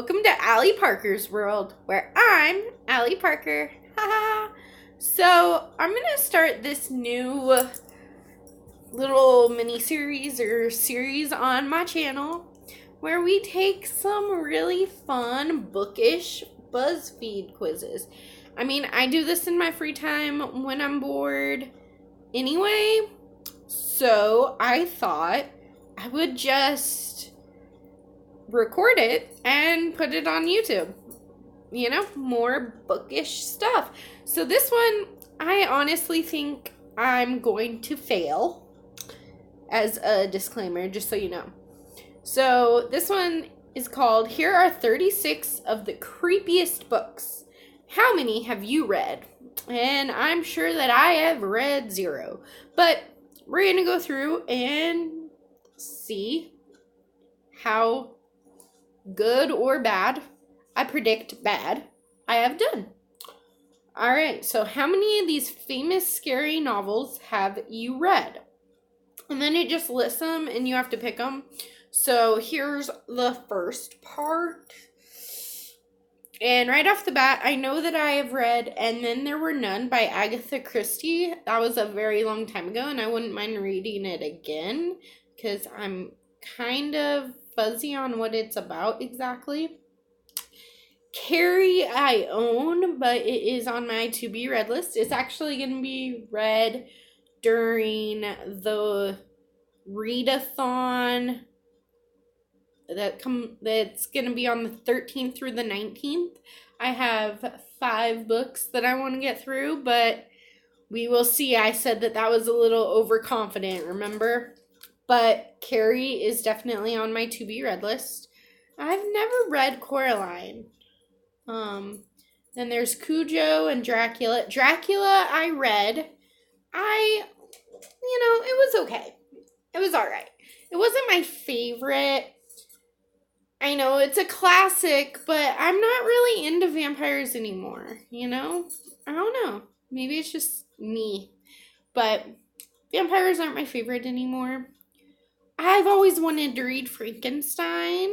Welcome to Allie Parker's world, where I'm Allie Parker. So, I'm going to start this new little mini-series or series on my channel where we take some really fun, bookish BuzzFeed quizzes. I mean, I do this in my free time when I'm bored anyway, so I thought I would just record it and put it on YouTube. You know, more bookish stuff. So this one, I honestly think I'm going to fail, as a disclaimer, just so you know. So this one is called, Here Are 36 of the Creepiest Books. How many have you read? And I'm sure that I have read 0. But we're going to go through and see how good or bad, I predict bad, I have done. Alright, so how many of these famous scary novels have you read? And then it just lists them and you have to pick them. So here's the first part. And right off the bat, I know that I have read And Then There Were None by Agatha Christie. That was a very long time ago, and I wouldn't mind reading it again because I'm kind of fuzzy on what it's about exactly. Carrie I own, but it is on my to be read list. It's actually going to be read during the readathon that's going to be on the 13th through the 19th. I have 5 books that I want to get through, but we will see. I said that was a little overconfident, remember? But Carrie is definitely on my to be read list. I've never read Coraline. Then there's Cujo and Dracula. Dracula I read. It was okay. It was alright. It wasn't my favorite. I know it's a classic, but I'm not really into vampires anymore, I don't know. Maybe it's just me. But vampires aren't my favorite anymore. I've always wanted to read Frankenstein,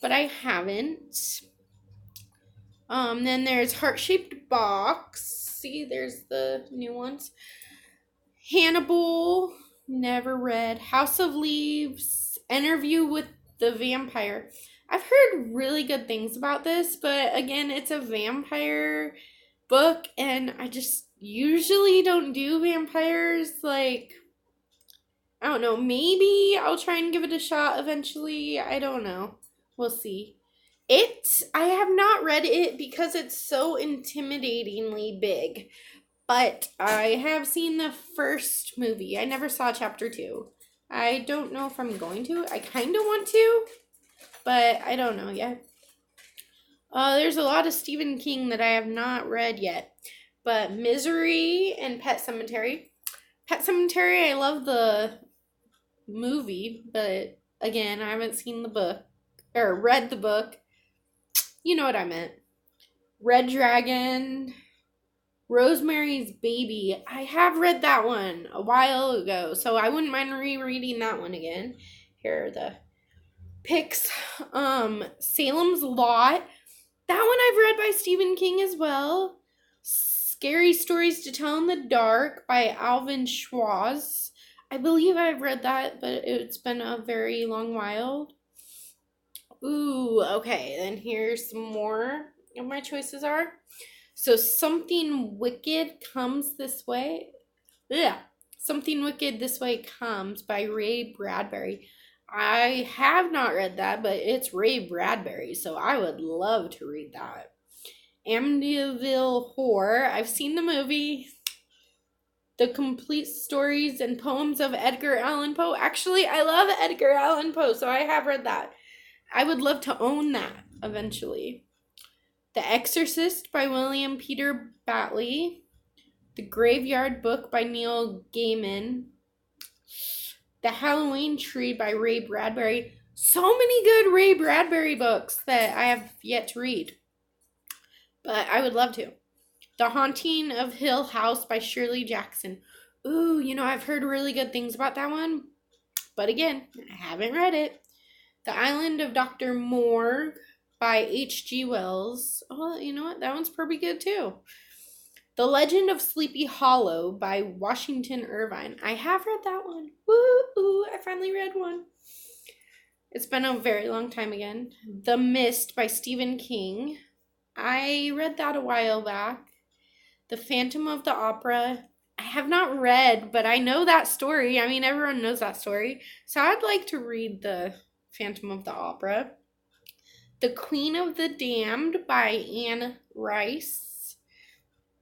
but I haven't. Then there's Heart-Shaped Box. See, there's the new ones. Hannibal, never read. House of Leaves, Interview with the Vampire. I've heard really good things about this, but again, it's a vampire book, and I just usually don't do vampires. I don't know, maybe I'll try and give it a shot eventually. I don't know. We'll see. I have not read it because it's so intimidatingly big, but I have seen the first movie. I never saw chapter 2. I don't know if I'm going to. I kind of want to, but I don't know yet. There's a lot of Stephen King that I have not read yet, but Misery and Pet Sematary. Pet Sematary, I love the movie, but again, I haven't seen the book, or read the book. You know what I meant. Red Dragon, Rosemary's Baby. I have read that one a while ago, so I wouldn't mind rereading that one again. Here are the picks. Salem's Lot. That one I've read by Stephen King as well. Scary Stories to Tell in the Dark by Alvin Schwartz. I believe I've read that, but it's been a very long while. Ooh, okay, then here's some more of my choices are. So, Something Wicked Comes This Way. Yeah, Something Wicked This Way Comes by Ray Bradbury. I have not read that, but it's Ray Bradbury, so I would love to read that. Amityville Horror. I've seen the movie. The Complete Stories and Poems of Edgar Allan Poe. Actually, I love Edgar Allan Poe, so I have read that. I would love to own that eventually. The Exorcist by William Peter Batley. The Graveyard Book by Neil Gaiman. The Halloween Tree by Ray Bradbury. So many good Ray Bradbury books that I have yet to read, but I would love to. The Haunting of Hill House by Shirley Jackson. Ooh, I've heard really good things about that one, but again, I haven't read it. The Island of Dr. Morgue by H.G. Wells. Oh, you know what? That one's pretty good too. The Legend of Sleepy Hollow by Washington Irvine. I have read that one. Woo! I finally read one. It's been a very long time again. The Mist by Stephen King. I read that a while back. The Phantom of the Opera. I have not read, but I know that story. I mean, everyone knows that story. So I'd like to read The Phantom of the Opera. The Queen of the Damned by Anne Rice.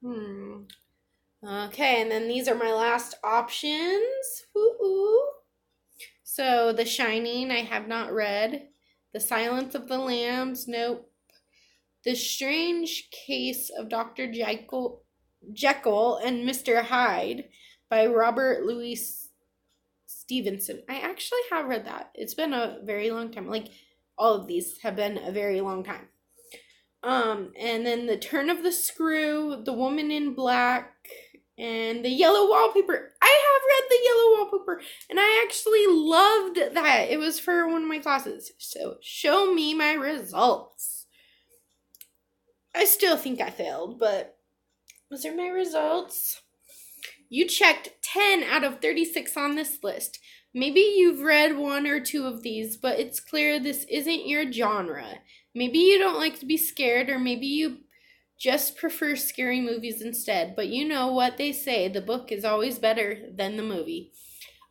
Okay, and then these are my last options. Woo-hoo. So, The Shining, I have not read. The Silence of the Lambs, nope. The Strange Case of Dr. Jekyll and Mr. Hyde by Robert Louis Stevenson. I actually have read that. It's been a very long time. Like, all of these have been a very long time. And then The Turn of the Screw, The Woman in Black, and The Yellow Wallpaper. I have read The Yellow Wallpaper, and I actually loved that. It was for one of my classes. So, show me my results. I still think I failed, but those are my results. You checked 10 out of 36 on this list. Maybe you've read one or two of these, but it's clear this isn't your genre. Maybe you don't like to be scared, or maybe you just prefer scary movies instead. But you know what they say, the book is always better than the movie.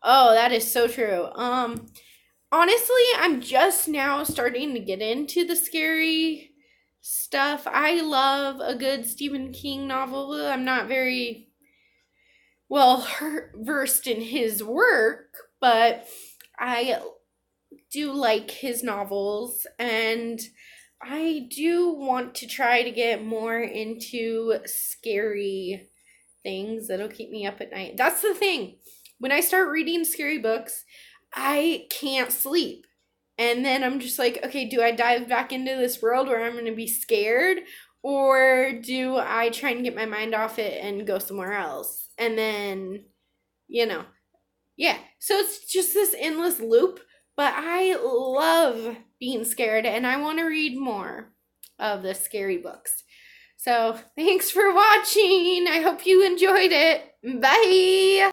Oh, that is so true. Honestly, I'm just now starting to get into the scary stuff. I love a good Stephen King novel. I'm not very well versed in his work, but I do like his novels, and I do want to try to get more into scary things that'll keep me up at night. That's the thing. When I start reading scary books, I can't sleep. And then I'm just like, okay, do I dive back into this world where I'm going to be scared? Or do I try and get my mind off it and go somewhere else? And then, yeah. So it's just this endless loop. But I love being scared, and I want to read more of the scary books. So thanks for watching. I hope you enjoyed it. Bye.